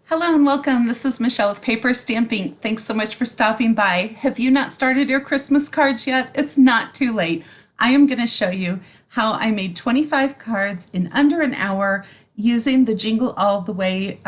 Hello and welcome. This is Michelle with PaperStampInk. Thanks so much for stopping by. Have you not started your Christmas cards yet? It's not too late. I am going to show you how I made 25 cards in under an hour using the Jingle All the Way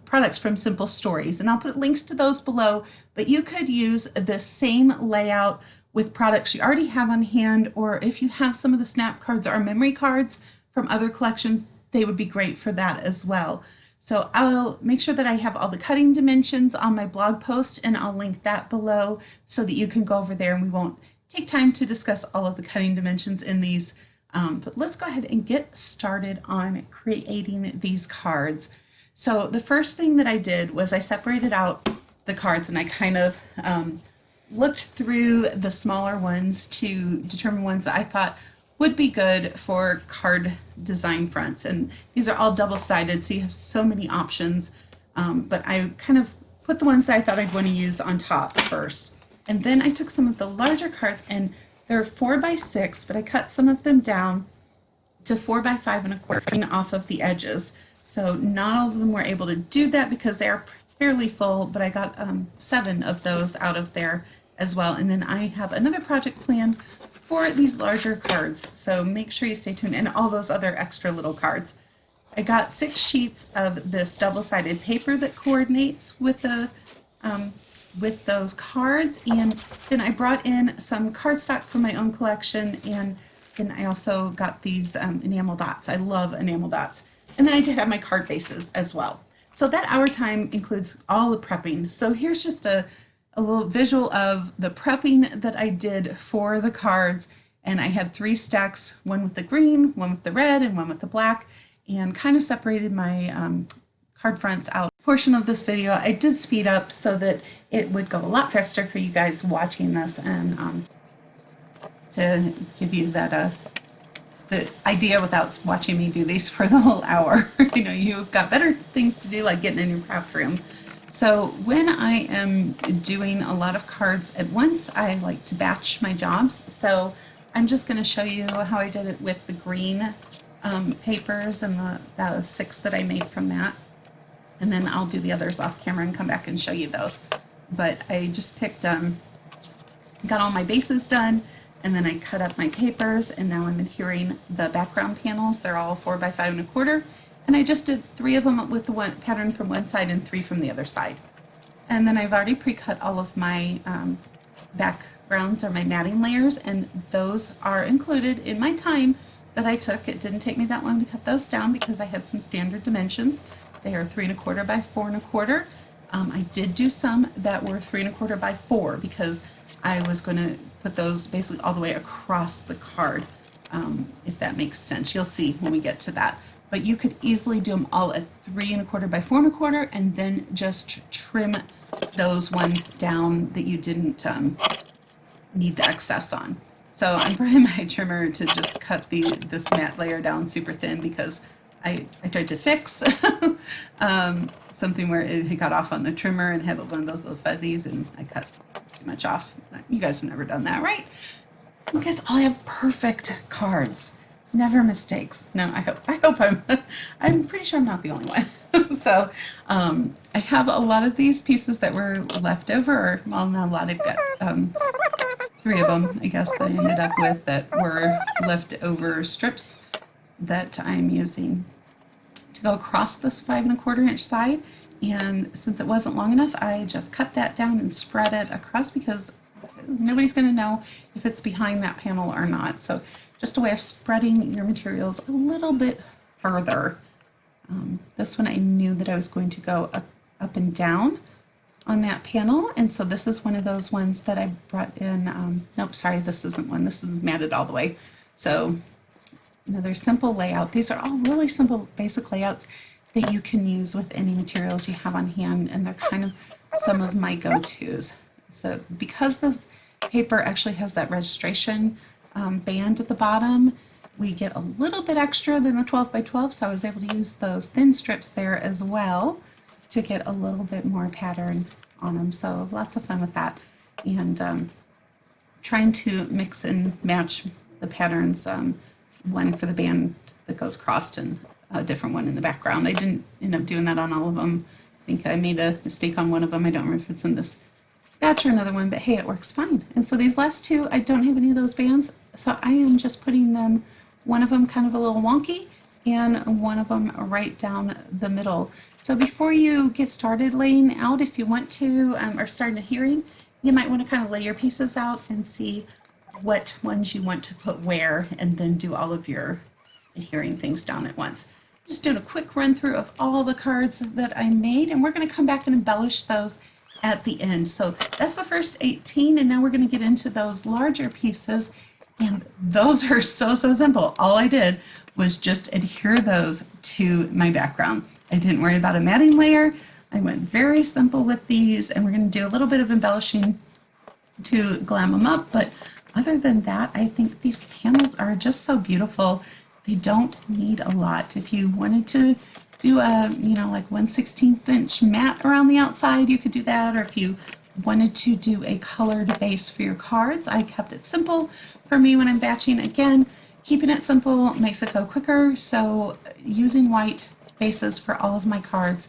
products from Simple Stories. And I'll put links to those below, but you could use the same layout with products you already have on hand, or if you have some of the snap cards or memory cards from other collections, they would be great for that as well. So I'll make sure that I have all the cutting dimensions on my blog post, and I'll link that below so that you can go over there, and we won't take time to discuss all of the cutting dimensions in these. But let's go ahead and get started on creating these cards. So the first thing that I did was I separated out the cards, and I kind of looked through the smaller ones to determine ones that I thought would be good for card design fronts. And these are all double-sided, so you have so many options. But I kind of put the ones that I thought I'd want to use on top first. And then I took some of the larger cards, and they're 4x6, but I cut some of them down to 4x5 off of the edges. So not all of them were able to do that because they are fairly full, but I got 7 of those out of there as well. And then I have another project planned for these larger cards, so make sure you stay tuned, and all those other extra little cards. I got 6 sheets of this double-sided paper that coordinates with the with those cards, and then I brought in some cardstock from my own collection, and then I also got these enamel dots. I love enamel dots. And then I did have my card bases as well. So that hour time includes all the prepping. So here's just a little visual of the prepping that I did for the cards. And I had 3 stacks, one with the green, one with the red, and one with the black, and kind of separated my card fronts out. Portion of this video I did speed up so that it would go a lot faster for you guys watching this, and to give you that the idea without watching me do these for the whole hour. You know, you've got better things to do, like getting in your craft room. So when I am doing a lot of cards at once, I like to batch my jobs. So I'm just going to show you how I did it with the green papers and the 6 that I made from that. And then I'll do the others off camera and come back and show you those. But I just picked, got all my bases done, and then I cut up my papers, and now I'm adhering the background panels. They're all 4x5 1/4. And I just did 3 of them with the one pattern from one side and 3 from the other side. And then I've already pre-cut all of my backgrounds or my matting layers, and those are included in my time that I took. It didn't take me that long to cut those down because I had some standard dimensions. They are 3 1/4 by 4 1/4. I did do some that were 3 1/4 by 4 because I was going to put those basically all the way across the card, if that makes sense. You'll see when we get to that. But you could easily do them all at 3 1/4 by 4 1/4, and then just trim those ones down that you didn't need the excess on. So I'm running my trimmer to just cut this matte layer down super thin because I tried to fix something where it got off on the trimmer and had one of those little fuzzies, and I cut too much off. You guys have never done that, right? You guys all have perfect cards. Never mistakes. No, I hope I'm pretty sure I'm not the only one. So I have a lot of these pieces that were left over, or well, not a lot. I've got 3 of them, I guess, that I ended up with that were leftover strips that I'm using to go across this 5 1/4 inch side. And since it wasn't long enough, I just cut that down and spread it across because nobody's going to know if it's behind that panel or not. So just a way of spreading your materials a little bit further. This one I knew that I was going to go up and down on that panel, and so this is one of those ones that I brought in. Nope, sorry, this isn't one. This is matted all the way. So another simple layout. These are all really simple basic layouts that you can use with any materials you have on hand, and they're kind of some of my go-tos. So because the paper actually has that registration band at the bottom, we get a little bit extra than the 12 by 12, so I was able to use those thin strips there as well to get a little bit more pattern on them. So lots of fun with that, and trying to mix and match the patterns, one for the band that goes crossed and a different one in the background. I didn't end up doing that on all of them, think I made a mistake on one of them. I don't remember if it's in this batch or another one, but hey, it works fine. And so these last two, I don't have any of those bands, so I am just putting them, one of them kind of a little wonky, and one of them right down the middle. So before you get started laying out, if you want to, or starting adhering, you might want to kind of lay your pieces out and see what ones you want to put where, and then do all of your adhering things down at once. Just doing a quick run through of all the cards that I made, and we're going to come back and embellish those at the end. So that's the first 18, and now we're going to get into those larger pieces, and those are so simple. All I did was just adhere those to my background. I didn't worry about a matting layer. I went very simple with these, and we're going to do a little bit of embellishing to glam them up, but other than that, I think these panels are just so beautiful. They don't need a lot. If you wanted to do a, like 1/16 inch mat around the outside, you could do that. Or if you wanted to do a colored base for your cards, I kept it simple for me when I'm batching. Again, keeping it simple makes it go quicker. So using white bases for all of my cards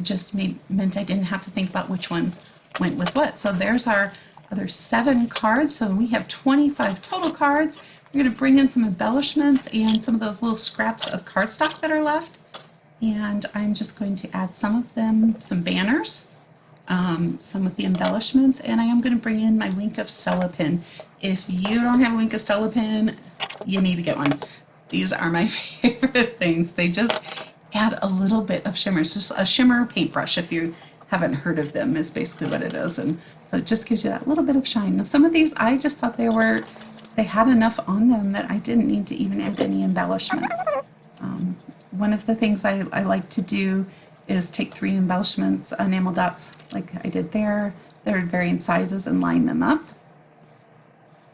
just meant I didn't have to think about which ones went with what. So there's our other 7 cards. So we have 25 total cards. We're going to bring in some embellishments and some of those little scraps of cardstock that are left. And I'm just going to add some of them, some banners, some of the embellishments, and I am going to bring in my Wink of Stella pin. If you don't have a Wink of Stella pin, you need to get one. These are my favorite things. They just add a little bit of shimmer. It's just a shimmer paintbrush, if you haven't heard of them, is basically what it is. And so it just gives you that little bit of shine. Now some of these, I just thought they had enough on them that I didn't need to even add any embellishments. One of the things I like to do is take 3 embellishments, enamel dots like I did there. They're varying sizes, and line them up.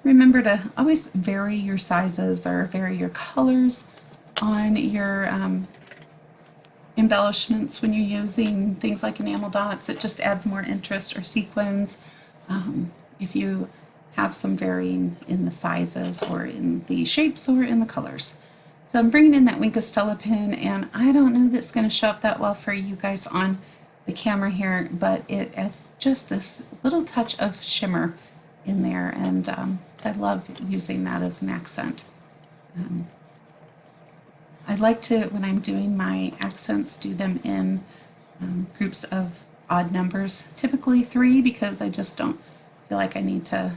Remember to always vary your sizes or vary your colors on your embellishments when you're using things like enamel dots. It just adds more interest, or sequins. If you have some varying in the sizes or in the shapes or in the colors. So I'm bringing in that Wink of Stella pin, and I don't know that it's going to show up that well for you guys on the camera here, but it has just this little touch of shimmer in there, and so I love using that as an accent. I like to, when I'm doing my accents, do them in groups of odd numbers, typically 3, because I just don't feel like I need to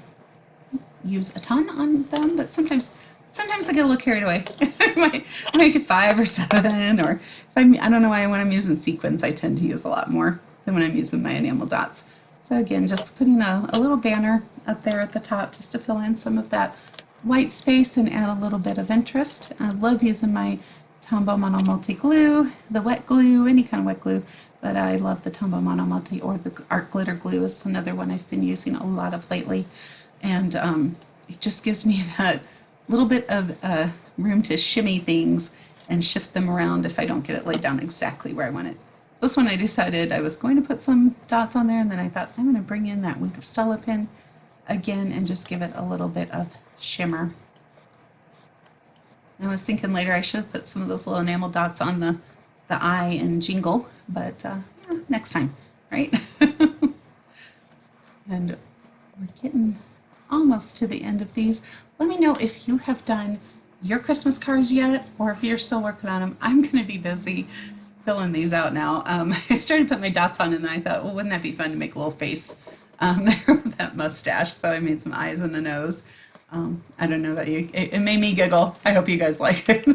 use a ton on them, but sometimes I get a little carried away. I might make it 5 or 7, or if I don't know why when I'm using sequins I tend to use a lot more than when I'm using my enamel dots. So again, just putting a little banner up there at the top just to fill in some of that white space and add a little bit of interest. I love using my Tombow Mono Multi glue, the wet glue, any kind of wet glue, but I love the Tombow Mono Multi, or the Art Glitter glue is another one I've been using a lot of lately. And it just gives me that little bit of room to shimmy things and shift them around if I don't get it laid down exactly where I want it. So this one I decided I was going to put some dots on there, and then I thought I'm going to bring in that Wink of Stella pin again and just give it a little bit of shimmer. I was thinking later I should have put some of those little enamel dots on the eye and Jingle, but next time, right? And we're getting almost to the end of these. Let me know if you have done your Christmas cards yet, or if you're still working on them. I'm going to be busy filling these out now. I started to put my dots on, and then I thought, well, wouldn't that be fun to make a little face there with that mustache? So I made some eyes and a nose. I don't know about you. It made me giggle. I hope you guys like it.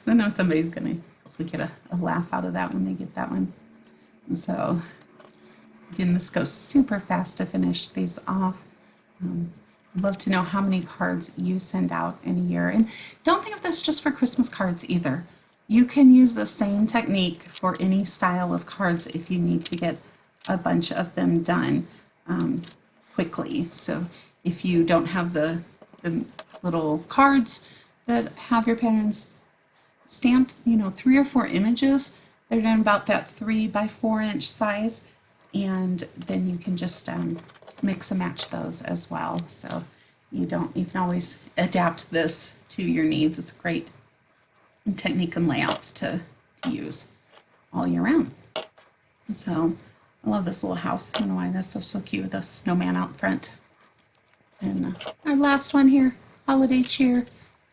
I know somebody's going to hopefully get a laugh out of that when they get that one. And so again, this goes super fast to finish these off. I'd love to know how many cards you send out in a year. And don't think of this just for Christmas cards either. You can use the same technique for any style of cards if you need to get a bunch of them done quickly. So if you don't have the little cards that have your patterns stamped, 3 or 4 images, they're in about that 3 by 4 inch size, and then you can just mix and match those as well. So you can always adapt this to your needs. It's a great technique and layouts to use all year round. And so I love this little house. I don't know why that's so cute with a snowman out front. And our last one here, holiday cheer.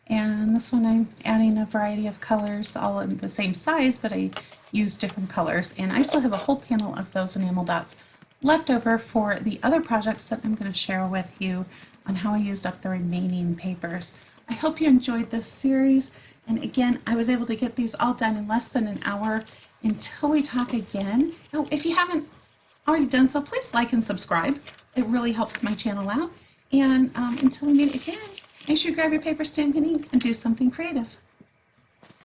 And this one I'm adding a variety of colors, all in the same size, but I use different colors. And I still have a whole panel of those enamel dots left over for the other projects that I'm going to share with you on how I used up the remaining papers. I hope you enjoyed this series. And again, I was able to get these all done in less than an hour. Until we talk again. Oh, if you haven't already done so, please like and subscribe. It really helps my channel out. And until we meet again, make sure you grab your paper, stamp, and ink and do something creative.